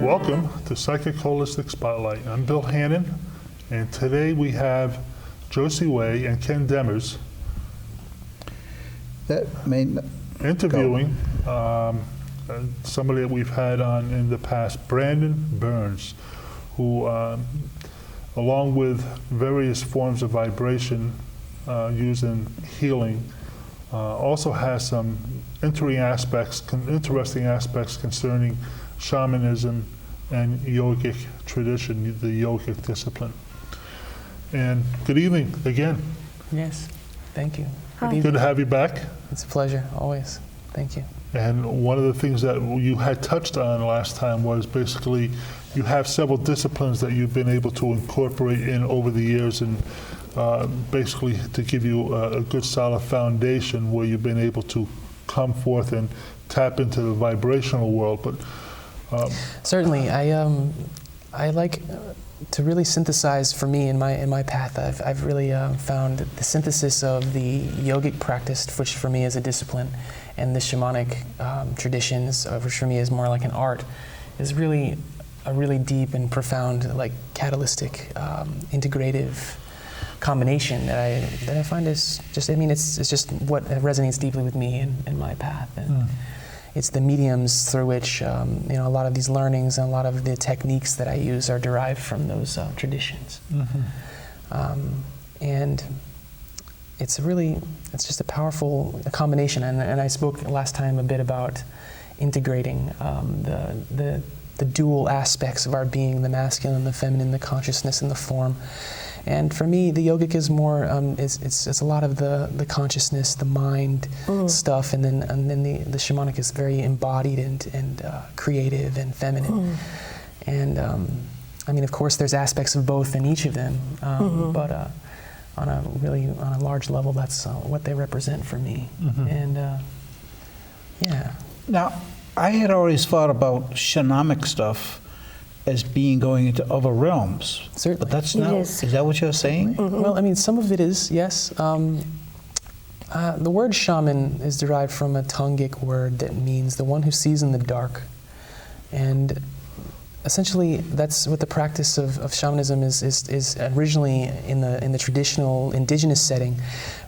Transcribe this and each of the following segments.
Welcome to Psychic Holistic Spotlight. I'm Bill Hannon, and today we have Josie Way and Ken Demers interviewing somebody that we've had on in the past, Brandon Burns, who, along with various forms of vibration used in healing, also has some interesting aspects concerning shamanism and yogic tradition, the yogic discipline. And good evening again. Yes, thank you. Hi. Good to have you back. It's a pleasure, always. Thank you. And one of the things that you had touched on last time was basically you have several disciplines that you've been able to incorporate in over the years, and basically to give you a good solid foundation where you've been able to come forth and tap into the vibrational world. But certainly, I like to really synthesize for me in my path. I've really found the synthesis of the yogic practice, which for me is a discipline, and the shamanic traditions, which for me is more like an art, is really a really deep and profound, like catalytic, integrative combination that I find is just, it's just what resonates deeply with me in my path. And it's the mediums through which, a lot of these learnings and a lot of the techniques that I use are derived from those traditions. Mm-hmm. And it's just a powerful combination. And I spoke last time a bit about integrating the dual aspects of our being, the masculine, the feminine, the consciousness, and the form. And for me, the yogic is more, it's a lot of the consciousness, the mind stuff, and then the shamanic is very embodied and creative and feminine. And of course, there's aspects of both in each of them, but on a large level, that's what they represent for me. And yeah. Now, I had always thought about shamanic stuff as being going into other realms. Certainly. But that's not, is that what you're saying? Well, some of it is, yes. The word shaman is derived from a Tongic word that means the one who sees in the dark. And essentially, that's what the practice of shamanism is originally in the traditional indigenous setting,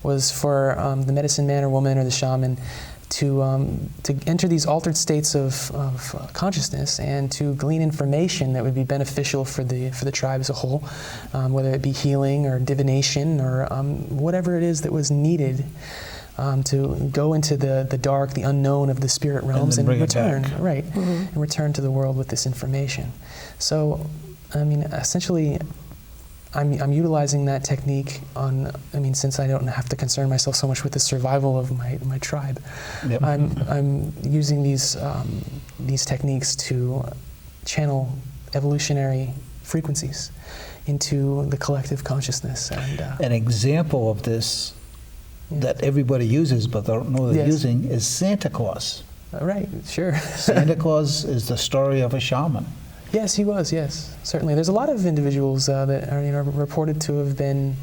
was for the medicine man or woman or the shaman to enter these altered states of consciousness and to glean information that would be beneficial for the tribe as a whole, whether it be healing or divination or whatever it is that was needed to go into the dark, the unknown of the spirit realms and return, right, and return to the world with this information. So, essentially, I'm utilizing that technique since I don't have to concern myself so much with the survival of my tribe. Yep. I'm using these techniques to channel evolutionary frequencies into the collective consciousness. And an example of this that everybody uses but they don't know they're using is Santa Claus. Right, sure. Santa Claus is the story of a shaman. Yes, he was, yes, certainly. There's a lot of individuals that are reported to have been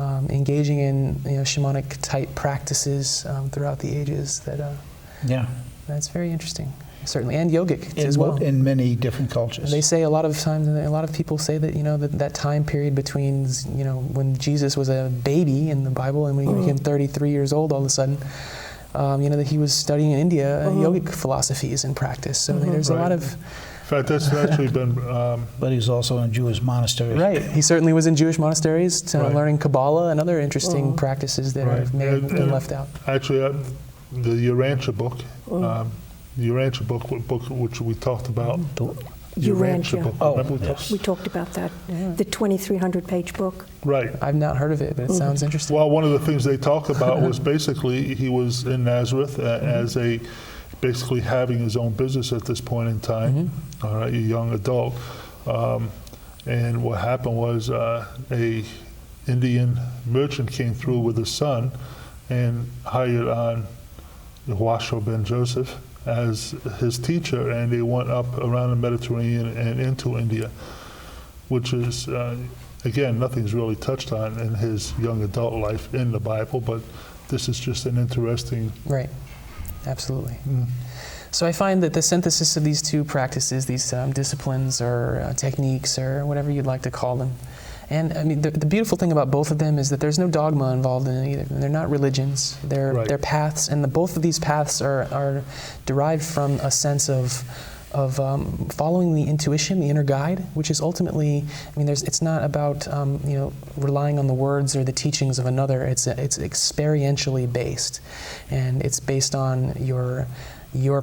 engaging in shamanic type practices throughout the ages. That's very interesting, certainly, and yogic as well. In many different cultures. They say a lot of times, a lot of people say that that time period between when Jesus was a baby in the Bible and when he became 33 years old all of a sudden, that he was studying in India yogic philosophies and practice. So there's a lot of. In fact, that's actually been... but he's also in Jewish monasteries. Right. He certainly was in Jewish monasteries, learning Kabbalah and other interesting practices that may have been left out. Actually, the Urantia book, which we talked about. Urantia. Book. We talked about that, the 2,300-page book. Right. I've not heard of it, but it sounds interesting. Well, one of the things they talk about was basically he was in Nazareth as basically having his own business at this point in time, all right, a young adult. And what happened was a Indian merchant came through with his son and hired on Joshua ben Joseph as his teacher, and they went up around the Mediterranean and into India, which is, again, nothing's really touched on in his young adult life in the Bible, but this is just an interesting... Right. Absolutely. So I find that the synthesis of these two practices, these disciplines or techniques or whatever you'd like to call them, and I mean the beautiful thing about both of them is that there's no dogma involved in it either. They're not religions. They're paths, and both of these paths are derived from a sense of following the intuition, the inner guide, which is ultimately, I mean, it's not about relying on the words or the teachings of another. It's experientially based, and it's based on your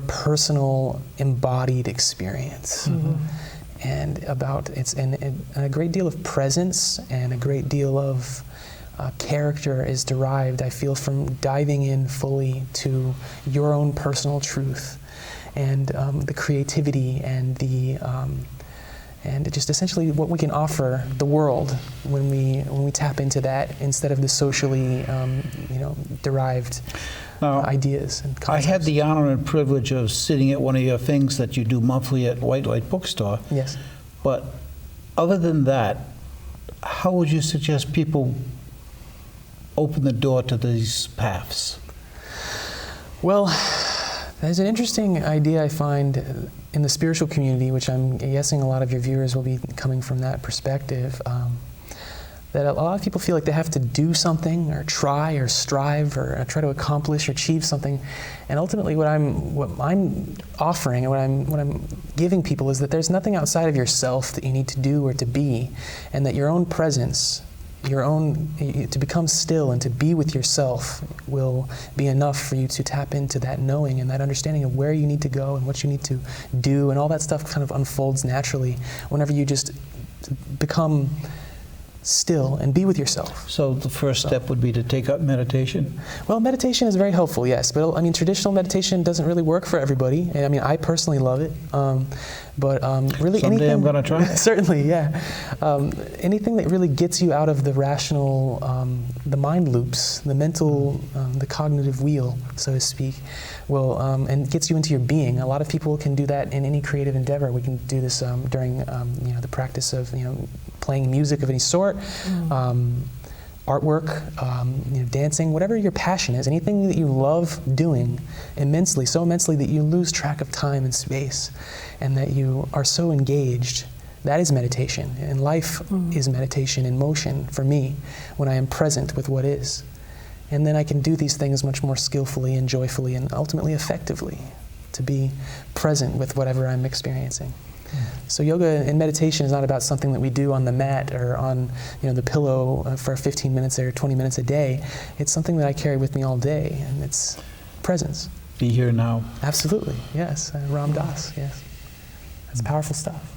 personal embodied experience, and a great deal of presence and a great deal of character is derived, I feel, from diving in fully to your own personal truth. And the creativity and and just essentially what we can offer the world when we tap into that instead of the socially derived ideas and concepts. I had the honor and privilege of sitting at one of your things that you do monthly at White Light Bookstore. Yes. But other than that, how would you suggest people open the door to these paths? Well, there's an interesting idea I find in the spiritual community, which I'm guessing a lot of your viewers will be coming from that perspective, that a lot of people feel like they have to do something or try or strive or try to accomplish or achieve something. And ultimately what I'm offering and what I'm giving people is that there's nothing outside of yourself that you need to do or to be, and that your own presence, to become still and to be with yourself will be enough for you to tap into that knowing and that understanding of where you need to go and what you need to do, and all that stuff kind of unfolds naturally whenever you just become still and be with yourself. So the first step would be to take up meditation? Well, meditation is very helpful, yes, but I mean, traditional meditation doesn't really work for everybody, and I mean, I personally love it, but really Someday I'm going to try it. Certainly, yeah. Anything that really gets you out of the rational, the mind loops, the mental, the cognitive wheel, so to speak, will, and gets you into your being. A lot of people can do that in any creative endeavor. We can do this during the practice of playing music of any sort, artwork, dancing, whatever your passion is, anything that you love doing immensely, so immensely that you lose track of time and space, and that you are so engaged. That is meditation, and life is meditation in motion for me when I am present with what is. And then I can do these things much more skillfully and joyfully and ultimately effectively, to be present with whatever I'm experiencing. So yoga and meditation is not about something that we do on the mat or on the pillow for 15 minutes or 20 minutes a day. It's something that I carry with me all day, and it's presence. Be here now. Absolutely, yes. Ram Dass, yes. That's powerful stuff.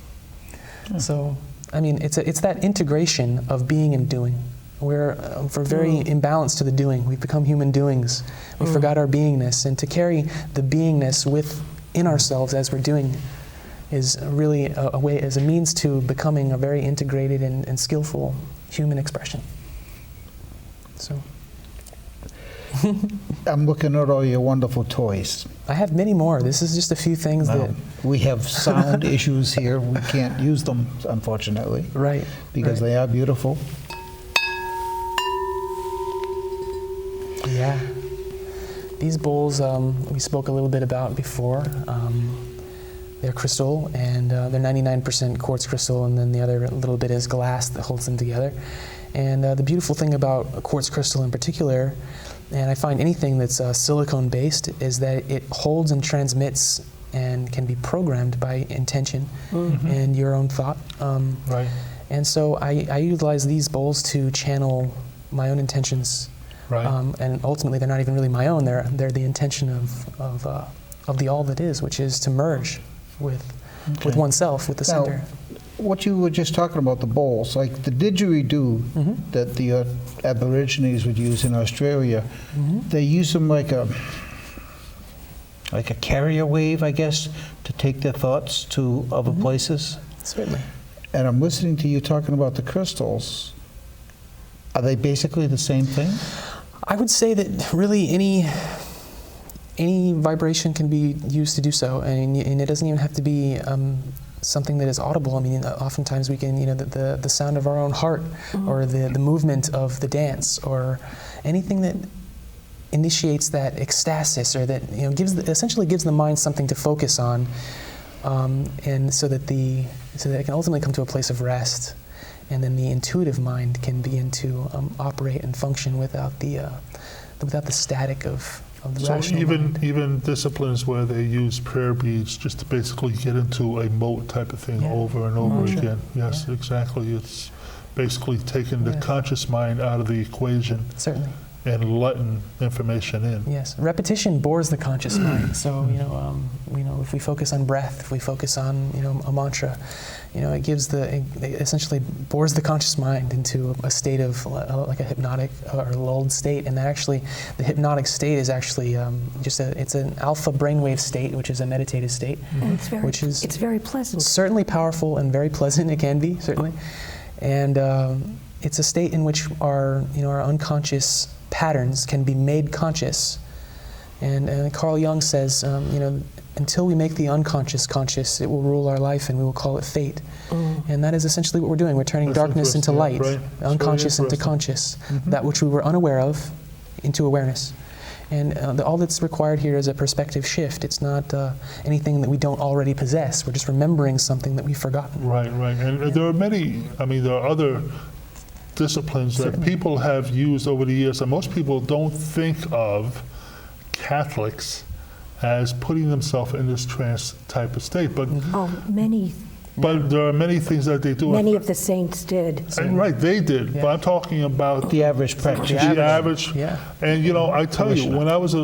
So, I mean, it's that integration of being and doing. We're very imbalanced to the doing. We've become human doings. We forgot our beingness, and to carry the beingness within ourselves as we're doing is really a means to becoming a very integrated and skillful human expression. So. I'm looking at all your wonderful toys. I have many more. This is just a few things that... We have sound issues here. We can't use them, unfortunately. Right. Because they are beautiful. Yeah. These bowls we spoke a little bit about before. They're crystal, and they're 99% quartz crystal, and then the other little bit is glass that holds them together. And the beautiful thing about quartz crystal in particular, and I find anything that's silicone-based, is that it holds and transmits and can be programmed by intention and your own thought. Right. And so I utilize these bowls to channel my own intentions. Right. And ultimately, they're not even really my own. They're the intention of the all that is, which is to merge with oneself, with the center. Now, what you were just talking about, the bowls, like the didgeridoo that the Aborigines would use in Australia, they use them like a carrier wave, I guess, to take their thoughts to other places. Certainly. And I'm listening to you talking about the crystals. Are they basically the same thing? I would say that really any vibration can be used to do so, and it doesn't even have to be something that is audible. I mean, oftentimes we can, the sound of our own heart, or the movement of the dance, or anything that initiates that ecstasis, or that essentially gives the mind something to focus on, and so that it can ultimately come to a place of rest, and then the intuitive mind can begin to operate and function without the static of the So rational mind. even disciplines where they use prayer beads just to basically get into a mode type of thing Yeah. over and over Mantra. again. Yes, Yeah. exactly. It's basically taking the Yeah. conscious mind out of the equation Certainly. and letting information in. Yes, repetition bores the conscious mind. So if we focus on breath, if we focus on a mantra, it essentially bores the conscious mind into a state of like a hypnotic or lulled state. And actually, the hypnotic state is actually it's an alpha brainwave state, which is a meditative state, And it's very pleasant. certainly powerful and very pleasant. It can be certainly, and it's a state in which our unconscious patterns can be made conscious. And Carl Jung says, until we make the unconscious conscious, it will rule our life, and we will call it fate. And that is essentially what we're doing. We're turning That's darkness into interesting, light, right. It's very unconscious into interesting. conscious, that which we were unaware of into awareness. And all that's required here is a perspective shift. It's not anything that we don't already possess. We're just remembering something that we've forgotten. Right. And there are there are other disciplines that Certainly. people have used over the years, and most people don't think of Catholics as putting themselves in this trance type of state. But Many there are many things that they do. of the saints did. And right, they did. Yeah. But I'm talking about The average practitioner. the average. Yeah. And I tell you, when I was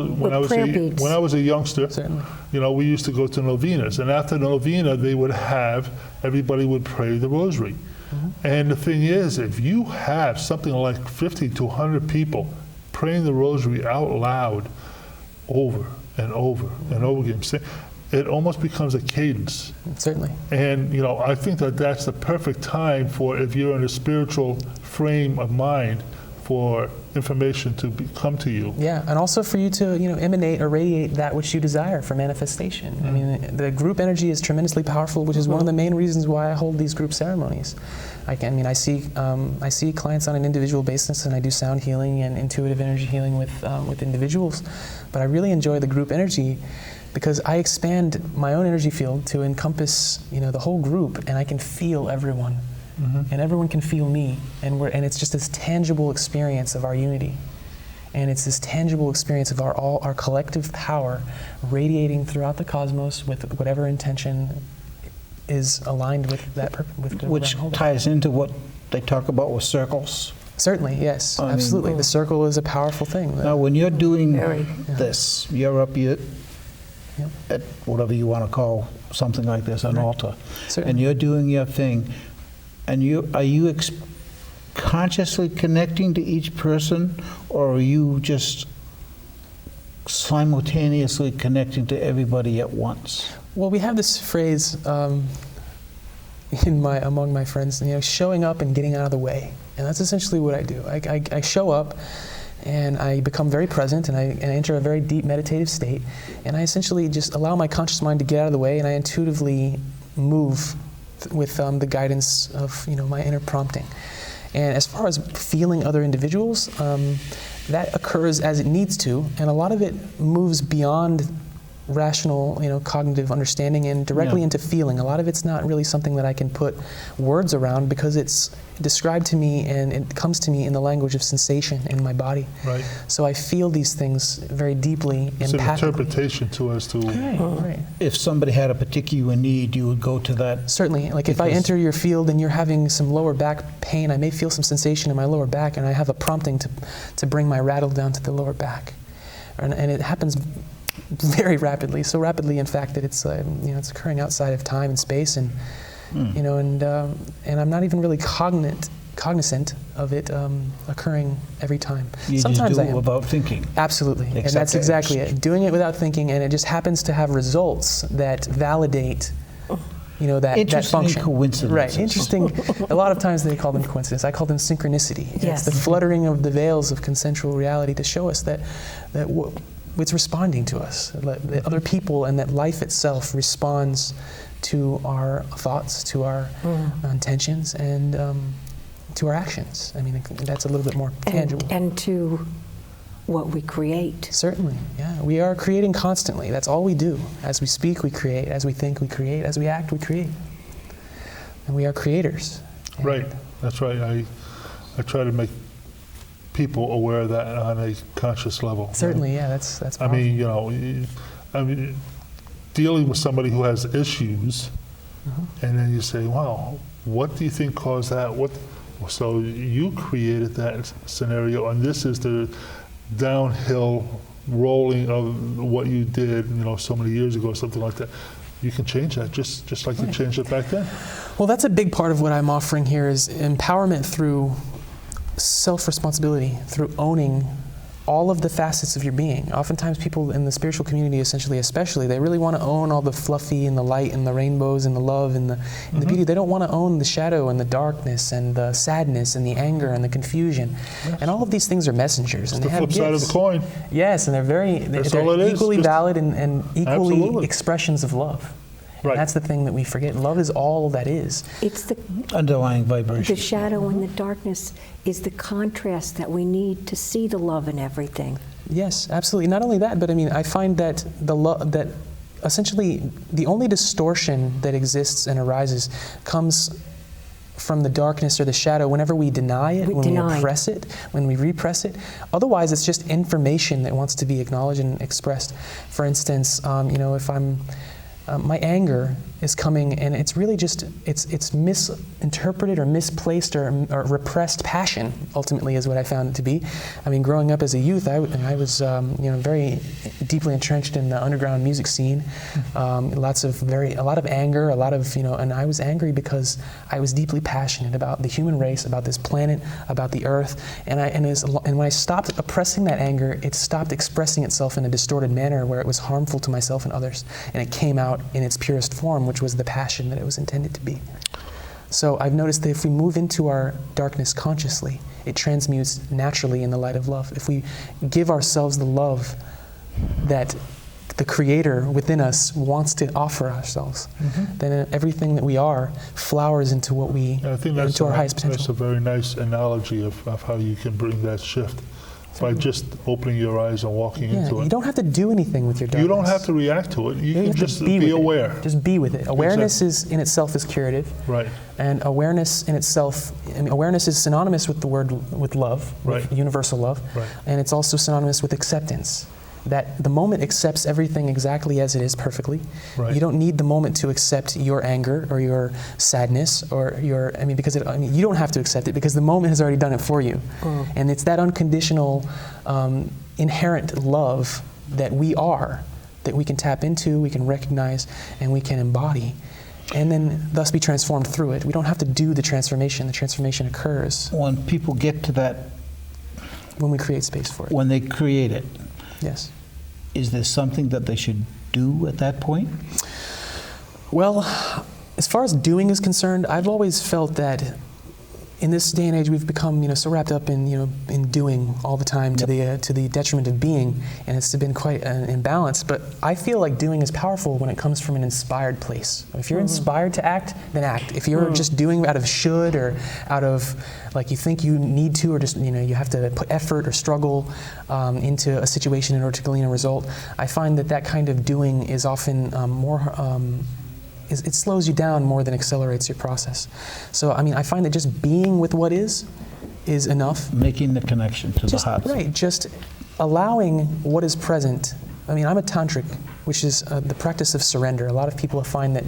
prayer beads. a youngster, Certainly. we used to go to novenas, and after the novena, they would have everybody would pray the rosary. And the thing is, if you have something like 50 to 100 people praying the rosary out loud over and over and over again, it almost becomes a cadence. Certainly. And, I think that that's the perfect time for, if you're in a spiritual frame of mind, for information to come to you. Yeah, and also for you to emanate or radiate that which you desire for manifestation. I mean, the group energy is tremendously powerful, which is one of the main reasons why I hold these group ceremonies. I see clients on an individual basis, and I do sound healing and intuitive energy healing with individuals. But I really enjoy the group energy because I expand my own energy field to encompass the whole group, and I can feel everyone. And everyone can feel me, and it's just this tangible experience of our unity, and it's this tangible experience of our collective power radiating throughout the cosmos with whatever intention is aligned with that purpose. Which ties into what they talk about with circles. Certainly, yes, I mean, absolutely. The circle is a powerful thing. Now, when you're doing Very. this, you're up here Yep. at whatever you want to call something like this, an Right. altar, Certainly. and you're doing your thing, and are you consciously connecting to each person, or are you just simultaneously connecting to everybody at once? Well, we have this phrase among my friends, showing up and getting out of the way, and that's essentially what I do. I show up, and I become very present, and I enter a very deep meditative state, and I essentially just allow my conscious mind to get out of the way, and I intuitively move with the guidance of my inner prompting. And as far as feeling other individuals, that occurs as it needs to, and a lot of it moves beyond rational, cognitive understanding and directly into feeling. A lot of it's not really something that I can put words around because it's described to me and it comes to me in the language of sensation in my body. Right. So I feel these things very deeply, It's an empathically. interpretation to us to. Right. If somebody had a particular need, you would go to that. Certainly. Like if I Because- enter your field and you're having some lower back pain, I may feel some sensation in my lower back, and I have a prompting to bring my rattle down to the lower back. And it happens very rapidly, so rapidly, in fact, that it's it's occurring outside of time and space, and and I'm not even really cognizant of it occurring every time. You Sometimes just do I it am. without thinking. Absolutely, and Except that's that exactly it's- it. Doing it without thinking, and it just happens to have results that validate, that Interesting function. coincidences. Right. Interesting. A lot of times they call them coincidence. I call them synchronicity. Yes. It's the fluttering of the veils of consensual reality to show us that it's responding to us. That other people and that life itself responds to our thoughts, to our intentions, and to our actions. I mean, that's a little bit more tangible. And to what we create. Certainly, yeah. We are creating constantly. That's all we do. As we speak, we create. As we think, we create. As we act, we create. And we are creators. And Right, that's right. I try to make people aware of that on a conscious level. certainly, yeah, that's I powerful. mean, you know, dealing with somebody who has issues, and then you say, "Wow, what do you think caused that?" So you created that scenario, and this is the downhill rolling of what you did, you know, so many years ago, or something like that. You can change that, just like you changed it back then. Well, that's a big part of what I'm offering here is empowerment through self-responsibility, through owning all of the facets of your being. Oftentimes people in the spiritual community, essentially, especially, they really want to own all the fluffy and the light and the rainbows and the love and the beauty. They don't want to own the shadow and the darkness and the sadness and the anger and the confusion. Yes. And all of these things are messengers. And The they have flip side of gifts. the coin. Yes, and That's all it they're is, equally just- valid and equally Absolutely. expressions of love. And Right. that's the thing that we forget. Love is all that is. It's the Underlying vibration. shadow and the darkness is the contrast that we need to see the love in everything. Yes, absolutely. Not only that, but I mean, I find that that essentially the only distortion that exists and arises comes from the darkness or the shadow whenever we deny it, when we oppress it, when we repress it. Otherwise, it's just information that wants to be acknowledged and expressed. For instance, you know, if my anger is coming and it's really just, it's misinterpreted or misplaced or repressed passion, ultimately, is what I found it to be. I mean, growing up as a youth, I was you know, very deeply entrenched in the underground music scene. A lot of anger, a lot of, you know, and I was angry because I was deeply passionate about the human race, about this planet, about the earth, and when I stopped oppressing that anger, it stopped expressing itself in a distorted manner where it was harmful to myself and others, and it came out in its purest form, which was the passion that it was intended to be. So I've noticed that if we move into our darkness consciously, it transmutes naturally in the light of love. If we give ourselves the love that the Creator within us wants to offer ourselves, then everything that we are flowers into what we, I think that's into our highest that's potential. a very nice analogy of how you can bring that shift by just opening your eyes and walking Yeah, into you it. don't have to do anything with your darkness. You don't have to react to it. You can have to just be be with it. aware. Just be with it. Awareness in itself is curative. Right. And awareness in itself, I mean, awareness is synonymous with the word, with love, with Right. universal love. Right. And it's also synonymous with acceptance. That the moment accepts everything exactly as it is perfectly. Right. You don't need the moment to accept your anger or your sadness or your, I mean, because you don't have to accept it because the moment has already done it for you. And it's that unconditional, inherent love that we are, that we can tap into, we can recognize, and we can embody. And then thus be transformed through it. We don't have to do the transformation occurs When people get to that, when we create space for it. when they create it, Yes. is there something that they should do at that point? Well, as far as doing is concerned, I've always felt that in this day and age we've become, you know, so wrapped up in, you know, in doing all the time to the detriment of being, and it's been quite an imbalance. But I feel like doing is powerful when it comes from an inspired place. If you're inspired to act, then act. If you're just doing out of should or out of like you think you need to, or just, you know, you have to put effort or struggle into a situation in order to glean a result, I find that kind of doing is often it slows you down more than accelerates your process. So, I mean, I find that just being with what is enough. Making the connection to the heart. Right, just allowing what is present. I mean, I'm a tantric, which is the practice of surrender. A lot of people find that,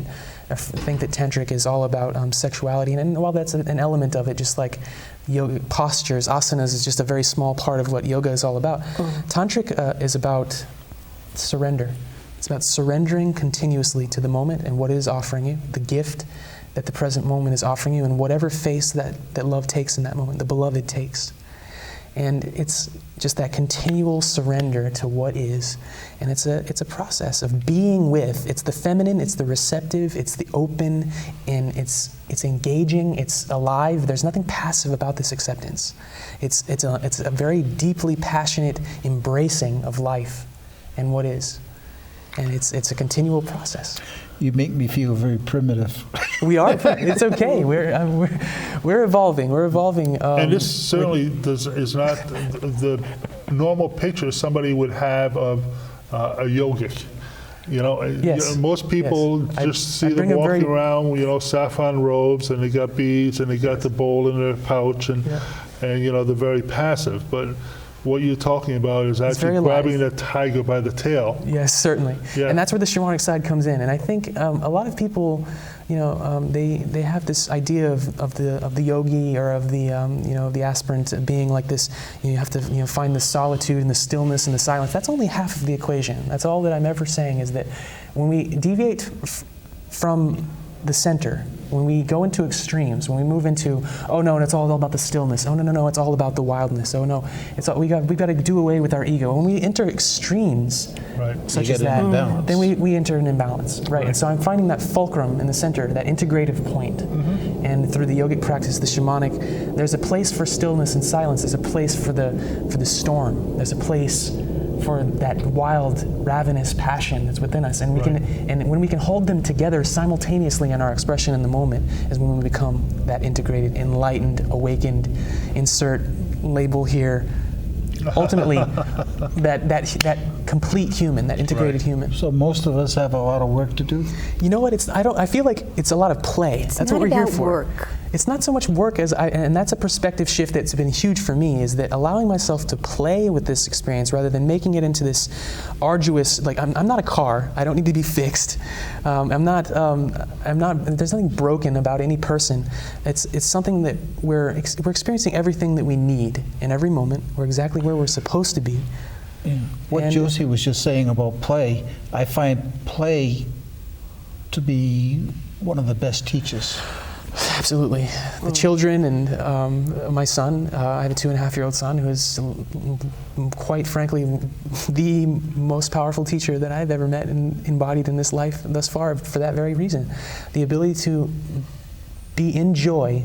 think that tantric is all about sexuality, and while that's an element of it, just like yoga postures, asanas is just a very small part of what yoga is all about. Tantric is about surrender. It's about surrendering continuously to the moment and what it is offering you, the gift that the present moment is offering you, and whatever face that love takes in that moment, the beloved takes. And it's just that continual surrender to what is. And it's a process of being with. It's the feminine, it's the receptive, it's the open, and it's engaging, it's alive. There's nothing passive about this acceptance. It's a very deeply passionate embracing of life and what is. And it's a continual process. You make me feel very primitive. We are. It's okay. We're evolving. We're evolving. And this certainly is not the normal picture somebody would have of a yogic. Yes. Most people Yes. just I see them bring a walking very- around, saffron robes, and they got beads, and they got the bowl in their pouch, and they're very passive. But what you're talking about is very actually alive. grabbing the tiger by the tail. Yes, certainly. Yeah. And that's where the shamanic side comes in. And I think a lot of people, they have this idea of the yogi or of the aspirant being like this. You have to find the solitude and the stillness and the silence. That's only half of the equation. That's all that I'm ever saying is that when we deviate from the center, when we go into extremes, when we move into, oh no, it's all about the stillness. Oh no, it's all about the wildness. Oh no, we got to do away with our ego. When we enter extremes, Right. such You as get an that, imbalance. then we enter an imbalance, right? And so I'm finding that fulcrum in the center, that integrative point. And through the yogic practice, the shamanic, there's a place for stillness and silence. There's a place for the storm. There's a place for that wild, ravenous passion that's within us, and when we can hold them together simultaneously in our expression in the moment, is when we become that integrated, enlightened, awakened. Insert label here. Ultimately, that complete human, that integrated human. So most of us have a lot of work to do. You know what? I feel like it's a lot of play. That's not what we're here about for. work. It's not so much work and that's a perspective shift that's been huge for me, is that allowing myself to play with this experience rather than making it into this arduous, like I'm not a car, I don't need to be fixed. I'm not, there's nothing broken about any person. It's something that we're experiencing everything that we need in every moment. We're exactly where we're supposed to be. What And- Josie was just saying about play, I find play to be one of the best teachers. Absolutely. The children and my son, I have a 2.5-year-old son who is quite frankly the most powerful teacher that I've ever met and embodied in this life thus far for that very reason. The ability to be in joy,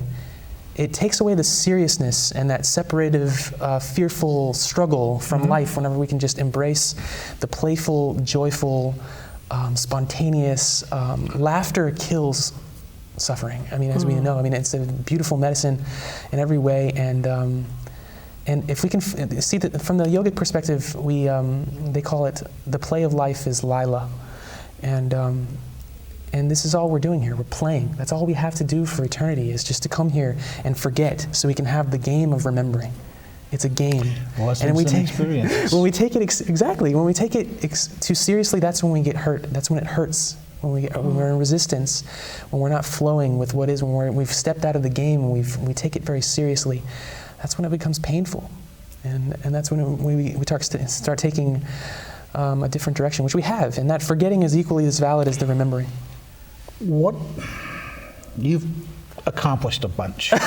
it takes away the seriousness and that separative, fearful struggle from life whenever we can just embrace the playful, joyful, spontaneous. Laughter kills suffering. I mean, as we know, it's a beautiful medicine in every way, and if we can see that from the yogic perspective, they call it the play of life is lila, and this is all we're doing here. We're playing. That's all we have to do for eternity, is just to come here and forget, so we can have the game of remembering. It's a game. Lessons and experiences. When we take it exactly, when we take it too seriously, that's when we get hurt. That's when it hurts. When we're in resistance, when we're not flowing with what is, when we've stepped out of the game and we take it very seriously, that's when it becomes painful, and that's when we start taking a different direction, which we have, and that forgetting is equally as valid as the remembering. What you've accomplished a bunch in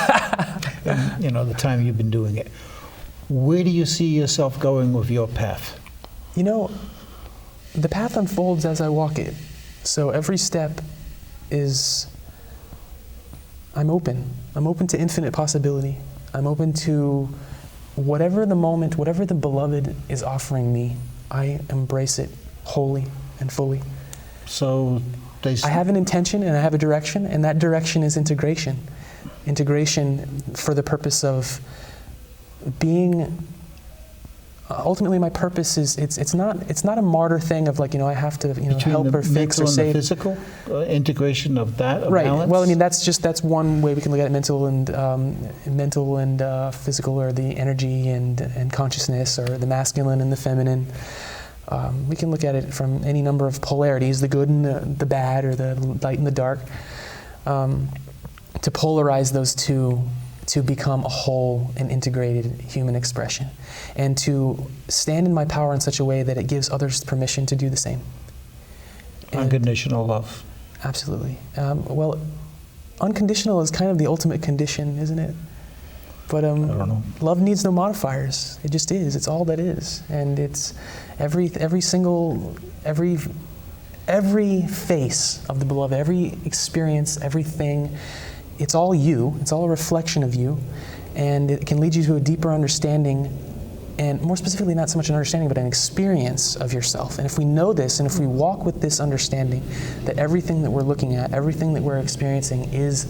the time you've been doing it. Where do you see yourself going with your path? The path unfolds as I walk it. So every step is, I'm open. I'm open to infinite possibility. I'm open to whatever the moment, whatever the beloved is offering me, I embrace it wholly and fully. So I have an intention and I have a direction, and that direction is integration. Integration for the purpose of being. Ultimately, my purpose is it's not a martyr thing of I have to help or fix or save. The physical integration of that Right. balance? Well, that's one way we can look at it: mental and physical, or the energy and consciousness, or the masculine and the feminine. We can look at it from any number of polarities: the good and the bad, or the light and the dark. To polarize those two, to become a whole and integrated human expression, and to stand in my power in such a way that it gives others permission to do the same. Unconditional love. Absolutely. Well, unconditional is kind of the ultimate condition, isn't it? But I don't know. Love needs no modifiers. It just is. It's all that is, and it's every face of the beloved, every experience, everything. It's all you. It's all a reflection of you, and it can lead you to a deeper understanding, and more specifically, not so much an understanding, but an experience of yourself. And if we know this, and if we walk with this understanding that everything that we're looking at, everything that we're experiencing is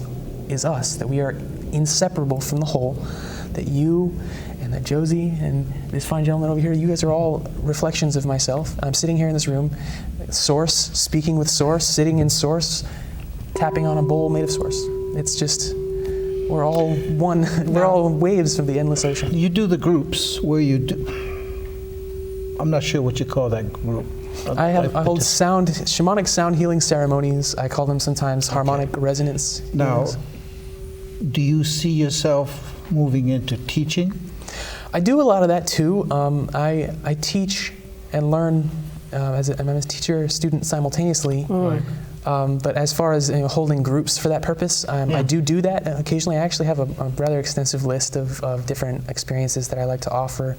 us, that we are inseparable from the whole, that you and that Josie and this fine gentleman over here, you guys are all reflections of myself. I'm sitting here in this room, Source, speaking with Source, sitting in Source, tapping on a bowl made of Source. It's just, we're all one, we're all waves of the endless ocean. You do the groups where you do. I'm not sure what you call that group. I hold shamanic sound healing ceremonies. I call them sometimes harmonic resonance Now, healings. do you see yourself moving into teaching? I do a lot of that too. I teach and learn I'm a teacher-student simultaneously. Right. But as far as holding groups for that purpose, I do that occasionally. I actually have a rather extensive list of different experiences that I like to offer.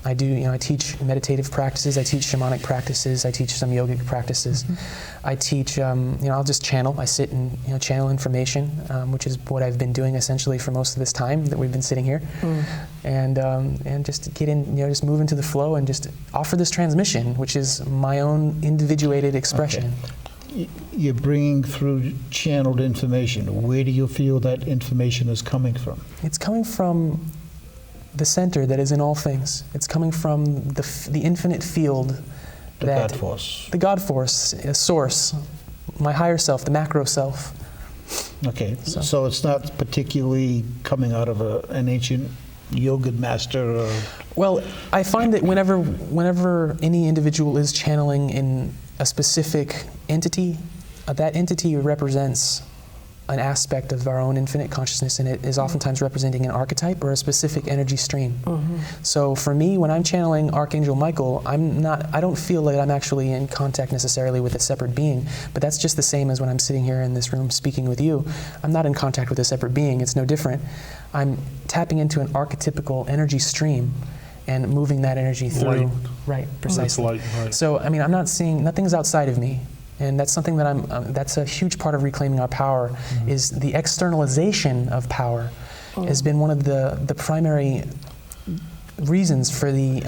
I do, I teach meditative practices, I teach shamanic practices, I teach some yogic practices. I teach, I'll just channel. I sit and channel information, which is what I've been doing essentially for most of this time that we've been sitting here, and just get in, just move into the flow and just offer this transmission, which is my own individuated expression. Okay. You're bringing through channeled information. Where do you feel that information is coming from? It's coming from the center that is in all things. It's coming from the infinite field. The God force. The God force, a source, my higher self, the macro self. Okay, so it's not particularly coming out of an ancient yoga master or... Well, I find that whenever any individual is channeling in a specific entity, that entity represents an aspect of our own infinite consciousness, and it is oftentimes representing an archetype or a specific energy stream. So for me, when I'm channeling Archangel Michael, I don't feel that I'm actually in contact necessarily with a separate being, but that's just the same as when I'm sitting here in this room speaking with you. I'm not in contact with a separate being. It's no different. I'm tapping into an archetypical energy stream and moving that energy through. Light. Right, precisely. Light, right. So, I mean, I'm not seeing, nothing's outside of me. And that's something that that's a huge part of reclaiming our power, is the externalization of power has been one of the primary reasons for the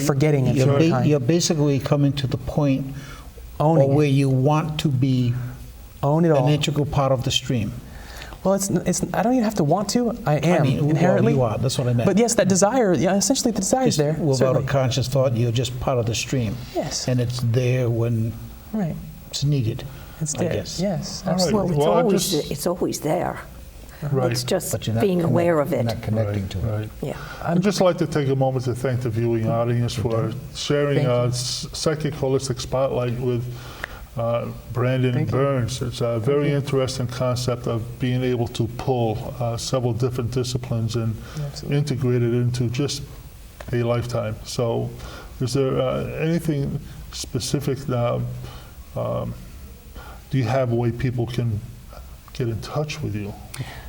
forgetting of humankind. You're basically coming to the point Owning where it. you want to be Own it all. an integral part of the stream. Well, it's I don't even have to want to. I am inherently. Well, you are. That's what I meant. But yes, that desire, essentially the desire is there. Without certainly. a conscious thought, you're just part of the stream. Yes. And it's there when Right. it's needed. It's I there. guess. Yes, All right. absolutely. Well, Well, it's always there. Right. It's just But you're not being aware of you're it. not connecting to it. Right. Yeah. I'd just like to take a moment to thank the viewing audience for sharing Thank you. Psychic Holistic Spotlight with Brandon Thank you. Burns. It's a very interesting concept of being able to pull several different disciplines and Absolutely. integrate it into just a lifetime. So is there anything specific that, do you have a way people can get in touch with you?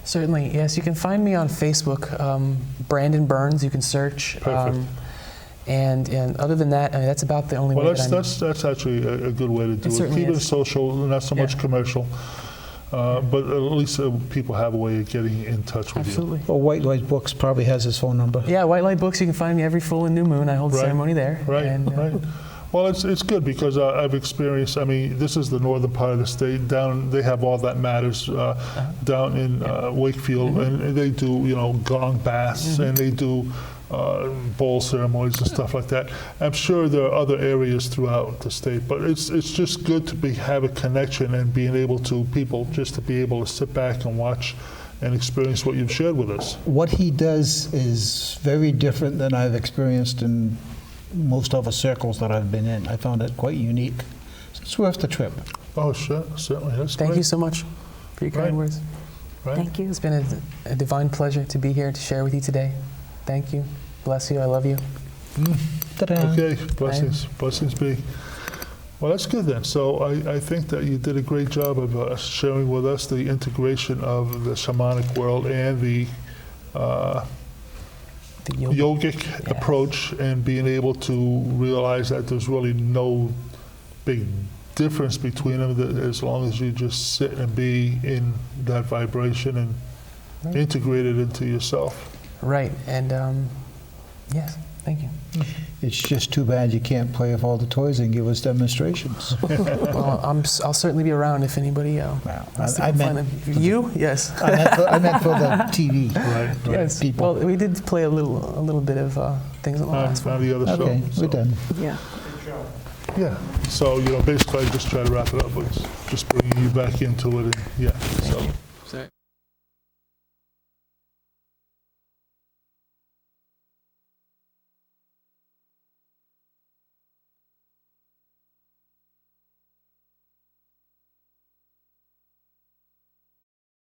Certainly, yes. You can find me on Facebook, Brandon Burns. You can search. Perfect. And other than that, I mean, that's about the only Well, way that that's actually a good way to do It it. certainly Keep it is. social, not so much Yeah. commercial, but at least people have a way of getting in touch with Absolutely. Well, White Light Books probably has his phone number. Yeah, White Light Books. You can find me every full and new moon. I hold Right. ceremony there. you. Right, And, right. Well, it's good because I've experienced. I mean, this is the northern part of the state. Down, they have All That Matters down in Wakefield, and they do gong baths, and they do bowl ceremonies and stuff like that. I'm sure there are other areas throughout the state, but it's just good to have a connection and being able to people just to be able to sit back and watch and experience what you've shared with us. What he does is very different than I've experienced in most other circles that I've been in. I found it quite unique. So it's worth the trip. Oh, sure, certainly. That's Thank great. you so much for your kind Right. words. Right. Thank you. It's been a divine pleasure to be here to share with you today. Thank you. Bless you. I love you. Ta-da. Okay, blessings be. Well, that's good then. So I think that you did a great job of sharing with us the integration of the shamanic world and the The yoga. yogic Yes. approach, and being able to realize that there's really no big difference between them, that as long as you just sit and be in that vibration and Right. integrate it into yourself. Right. And yes, Thank you. It's just too bad you can't play with all the toys and give us demonstrations. Well, I'll certainly be around if anybody Wow. wants to I come meant- find them. You? Yes. I meant for the TV. Right. Yes. people. Well, we did play a little bit of things on the last one. On the other show. Okay, so. we're done. Yeah. Yeah. So, basically, I just try to wrap it up with just bringing you back into it. And, yeah. So.